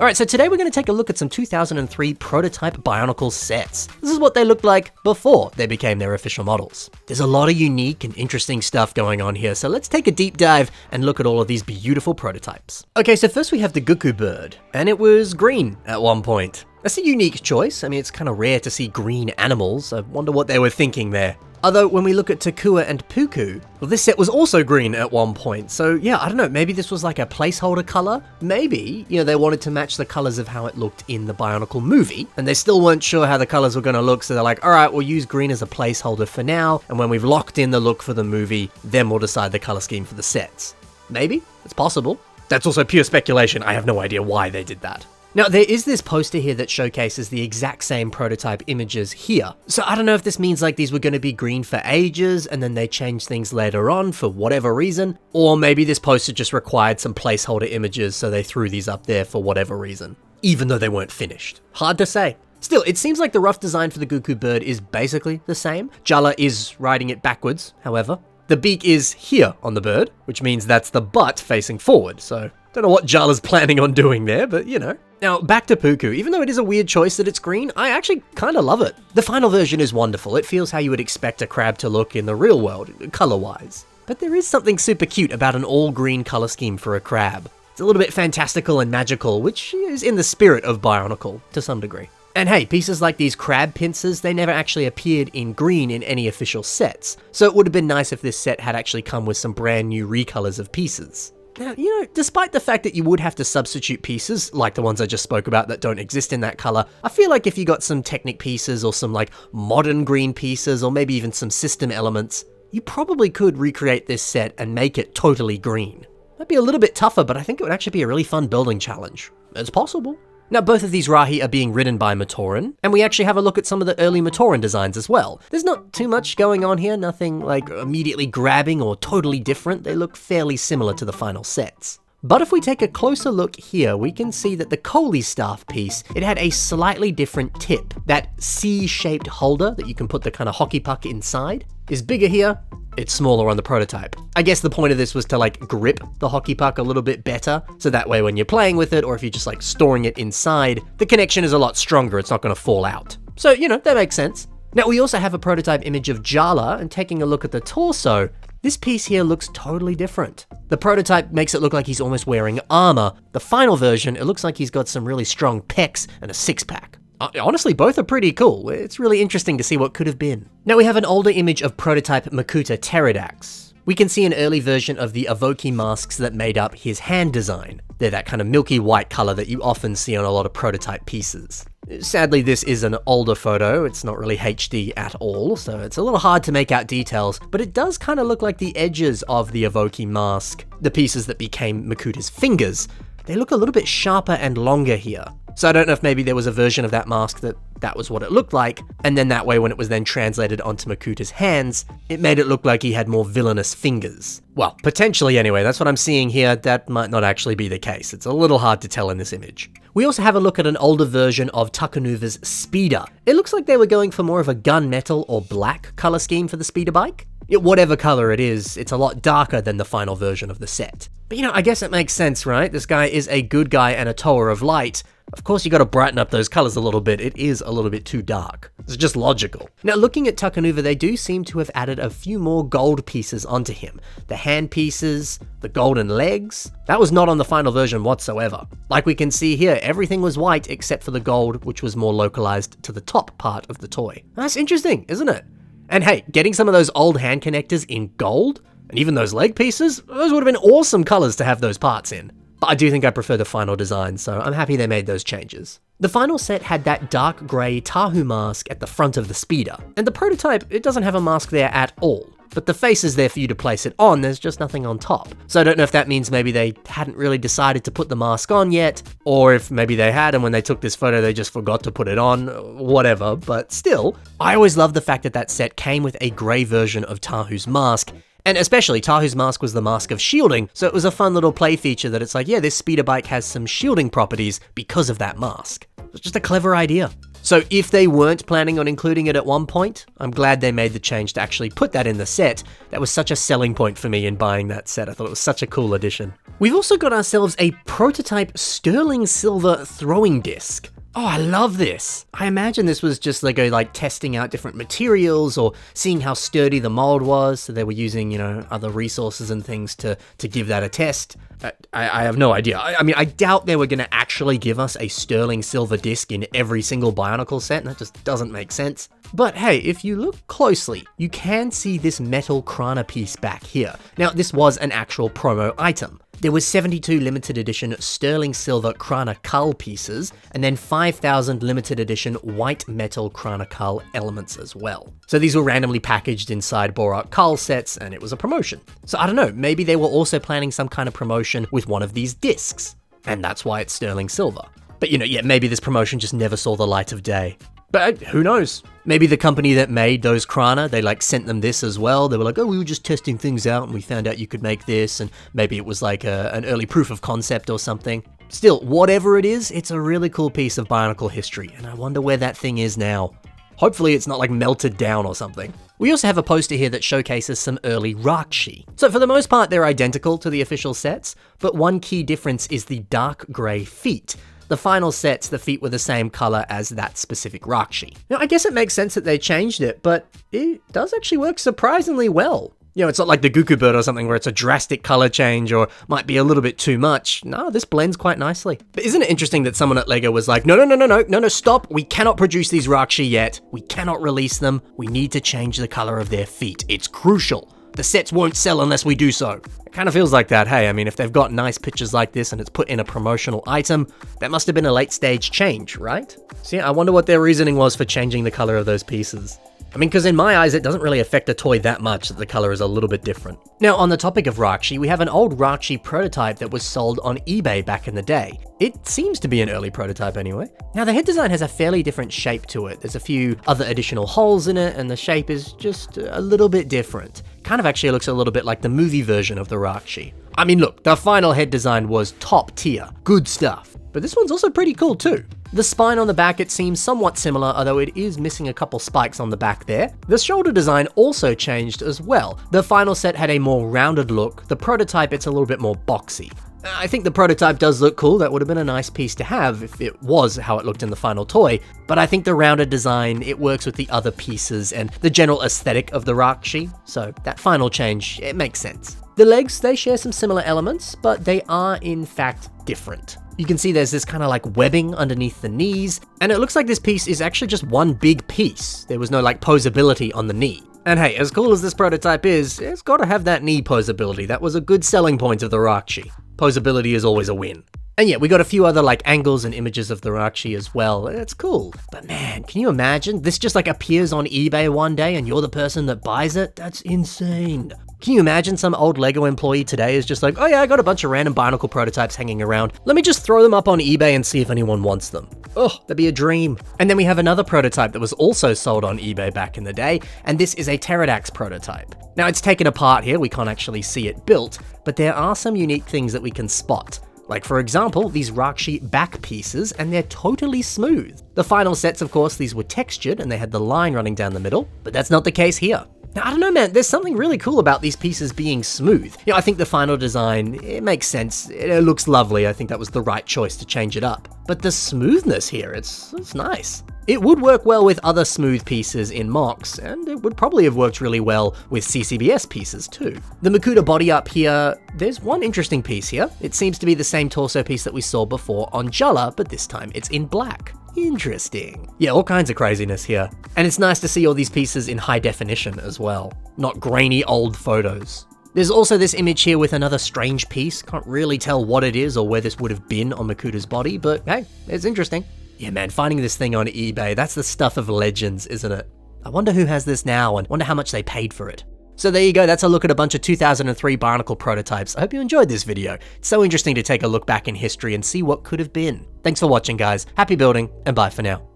Alright, so today we're going to take a look at some 2003 prototype Bionicle sets. This is what they looked like before they became their official models. There's a lot of unique and interesting stuff going on here, so let's take a deep dive and look at all of these beautiful prototypes. Okay, so first we have the Gukko bird, and it was green at one point. That's a unique choice. I mean, it's kind of rare to see green animals. I wonder what they were thinking there. Although, when we look at Takua and Puku, well, this set was also green at one point. So yeah, I don't know, maybe this was like a placeholder color? Maybe, they wanted to match the colors of how it looked in the Bionicle movie, and they still weren't sure how the colors were gonna look, so they're like, all right, we'll use green as a placeholder for now, and when we've locked in the look for the movie, then we'll decide the color scheme for the sets. Maybe, it's possible. That's also pure speculation. I have no idea why they did that. Now, there is this poster here that showcases the exact same prototype images here. So I don't know if this means like these were going to be green for ages and then they changed things later on for whatever reason, or maybe this poster just required some placeholder images so they threw these up there for whatever reason, even though they weren't finished. Hard to say. Still, it seems like the rough design for the Gukko bird is basically the same. Jala is riding it backwards, however. The beak is here on the bird, which means that's the butt facing forward, so don't know what Jala's planning on doing there, but Now, back to Puku. Even though it is a weird choice that it's green, I actually kind of love it. The final version is wonderful. It feels how you would expect a crab to look in the real world, color-wise. But there is something super cute about an all-green color scheme for a crab. It's a little bit fantastical and magical, which is in the spirit of Bionicle, to some degree. And hey, pieces like these crab pincers, they never actually appeared in green in any official sets, so it would have been nice if this set had actually come with some brand new recolors of pieces. Now, despite the fact that you would have to substitute pieces, like the ones I just spoke about that don't exist in that color, I feel like if you got some Technic pieces or some like modern green pieces or maybe even some system elements, you probably could recreate this set and make it totally green. That'd be a little bit tougher, but I think it would actually be a really fun building challenge. It's possible. Now, both of these Rahkshi are being ridden by Matoran, and we actually have a look at some of the early Matoran designs as well. There's not too much going on here, nothing like immediately grabbing or totally different. They look fairly similar to the final sets. But if we take a closer look here, we can see that the Coley staff piece, it had a slightly different tip. That C-shaped holder that you can put the kind of hockey puck inside is bigger here. It's smaller on the prototype. I guess the point of this was to like grip the hockey puck a little bit better, so that way when you're playing with it, or if you're just like storing it inside, the connection is a lot stronger, it's not gonna fall out. So, that makes sense. Now, we also have a prototype image of Jala, and taking a look at the torso, this piece here looks totally different. The prototype makes it look like he's almost wearing armor. The final version, it looks like he's got some really strong pecs and a six-pack. Honestly, both are pretty cool. It's really interesting to see what could have been. Now we have an older image of prototype Makuta Teridax. We can see an early version of the Evoki masks that made up his hand design. They're that kind of milky white color that you often see on a lot of prototype pieces. Sadly, this is an older photo. It's not really HD at all, so it's a little hard to make out details, but it does kind of look like the edges of the Evoki mask, the pieces that became Makuta's fingers. They look a little bit sharper and longer here. So I don't know if maybe there was a version of that mask that was what it looked like, and then that way when it was then translated onto Makuta's hands, it made it look like he had more villainous fingers. Well, potentially anyway, that's what I'm seeing here. That might not actually be the case. It's a little hard to tell in this image. We also have a look at an older version of Takanuva's speeder. It looks like they were going for more of a gunmetal or black color scheme for the speeder bike. Whatever color it is, it's a lot darker than the final version of the set. But I guess it makes sense, right? This guy is a good guy and a tower of light. Of course, you gotta brighten up those colors a little bit. It is a little bit too dark. It's just logical. Now, looking at Takanuva, they do seem to have added a few more gold pieces onto him. The hand pieces, the golden legs. That was not on the final version whatsoever. Like we can see here, everything was white except for the gold, which was more localized to the top part of the toy. That's interesting, isn't it? And hey, getting some of those old hand connectors in gold, and even those leg pieces, those would have been awesome colors to have those parts in. But I do think I prefer the final design, so I'm happy they made those changes. The final set had that dark grey Tahu mask at the front of the speeder, and the prototype, it doesn't have a mask there at all. But the face is there for you to place it on, there's just nothing on top. So I don't know if that means maybe they hadn't really decided to put the mask on yet, or if maybe they had and when they took this photo they just forgot to put it on, whatever, but still. I always loved the fact that that set came with a grey version of Tahu's mask, and especially Tahu's mask was the mask of shielding, so it was a fun little play feature that it's like, yeah, this speeder bike has some shielding properties because of that mask. It's just a clever idea. So if they weren't planning on including it at one point, I'm glad they made the change to actually put that in the set. That was such a selling point for me in buying that set. I thought it was such a cool addition. We've also got ourselves a prototype sterling silver throwing disc. Oh, I love this. I imagine this was just Lego like testing out different materials or seeing how sturdy the mold was. So they were using, other resources and things to give that a test. I have no idea. I mean, I doubt they were going to actually give us a sterling silver disc in every single Bionicle set. That just doesn't make sense. But hey, if you look closely, you can see this metal Krana piece back here. Now, this was an actual promo item. There was 72 limited edition sterling silver Krana Kull pieces, and then 5,000 limited edition white metal Krana Kull elements as well. So these were randomly packaged inside Borak Kull sets, and it was a promotion. So I don't know, maybe they were also planning some kind of promotion with one of these discs, and that's why it's sterling silver. But maybe this promotion just never saw the light of day. But who knows? Maybe the company that made those Krana, they sent them this as well. They were like, oh, we were just testing things out and we found out you could make this, and maybe it was like an early proof of concept or something. Still, whatever it is, it's a really cool piece of Bionicle history, and I wonder where that thing is now. Hopefully it's not melted down or something. We also have a poster here that showcases some early Rahkshi. So for the most part, they're identical to the official sets, but one key difference is the dark grey feet. The final sets, the feet were the same color as that specific Rahkshi. Now, I guess it makes sense that they changed it, but it does actually work surprisingly well. It's not like the Gukko bird or something where it's a drastic color change or might be a little bit too much. No, this blends quite nicely. But isn't it interesting that someone at LEGO was like, no, stop. We cannot produce these Rahkshi yet. We cannot release them. We need to change the color of their feet. It's crucial. The sets won't sell unless we do so. It kind of feels like that, hey? I mean, if they've got nice pictures like this and it's put in a promotional item, that must have been a late stage change, right? So yeah, I wonder what their reasoning was for changing the color of those pieces. I mean, because in my eyes, it doesn't really affect a toy that much that the color is a little bit different. Now, on the topic of Rahkshi, we have an old Rahkshi prototype that was sold on eBay back in the day. It seems to be an early prototype anyway. Now, the head design has a fairly different shape to it. There's a few other additional holes in it, and the shape is just a little bit different. Kind of actually looks a little bit like the movie version of the Rahkshi. I mean, look, the final head design was top tier. Good stuff. But this one's also pretty cool too. The spine on the back, it seems somewhat similar, although it is missing a couple spikes on the back there. The shoulder design also changed as well. The final set had a more rounded look. The prototype, it's a little bit more boxy. I think the prototype does look cool. That would have been a nice piece to have if it was how it looked in the final toy. But I think the rounded design, it works with the other pieces and the general aesthetic of the Rahkshi. So that final change, it makes sense. The legs, they share some similar elements, but they are in fact different. You can see there's this kind of like webbing underneath the knees, and it looks like this piece is actually just one big piece. There was no posability on the knee. And hey, as cool as this prototype is, it's got to have that knee posability. That was a good selling point of the Rahkshi. Posability is always a win. And yeah, we got a few other angles and images of the Rahkshi as well. It's cool. But man, can you imagine? This just appears on eBay one day and you're the person that buys it? That's insane. Can you imagine some old LEGO employee today is just like, oh yeah, I got a bunch of random Bionicle prototypes hanging around. Let me just throw them up on eBay and see if anyone wants them. Oh, that'd be a dream. And then we have another prototype that was also sold on eBay back in the day, and this is a Teridax prototype. Now it's taken apart here, we can't actually see it built, but there are some unique things that we can spot. Like for example, these Rahkshi back pieces, and they're totally smooth. The final sets, of course, these were textured and they had the line running down the middle, but that's not the case here. Now, I don't know, man, there's something really cool about these pieces being smooth. I think the final design, it makes sense. It looks lovely. I think that was the right choice to change it up. But the smoothness here, it's nice. It would work well with other smooth pieces in mocks, and it would probably have worked really well with CCBS pieces too. The Makuta body up here, there's one interesting piece here. It seems to be the same torso piece that we saw before on Jala, but this time it's in black. Interesting. Yeah, all kinds of craziness here. And it's nice to see all these pieces in high definition as well, not grainy old photos. There's also this image here with another strange piece. Can't really tell what it is or where this would have been on Makuta's body, but hey, it's interesting. Yeah, man, finding this thing on eBay, that's the stuff of legends, isn't it? I wonder who has this now and wonder how much they paid for it. So there you go, that's a look at a bunch of 2003 Bionicle prototypes. I hope you enjoyed this video. It's so interesting to take a look back in history and see what could have been. Thanks for watching, guys. Happy building, and bye for now.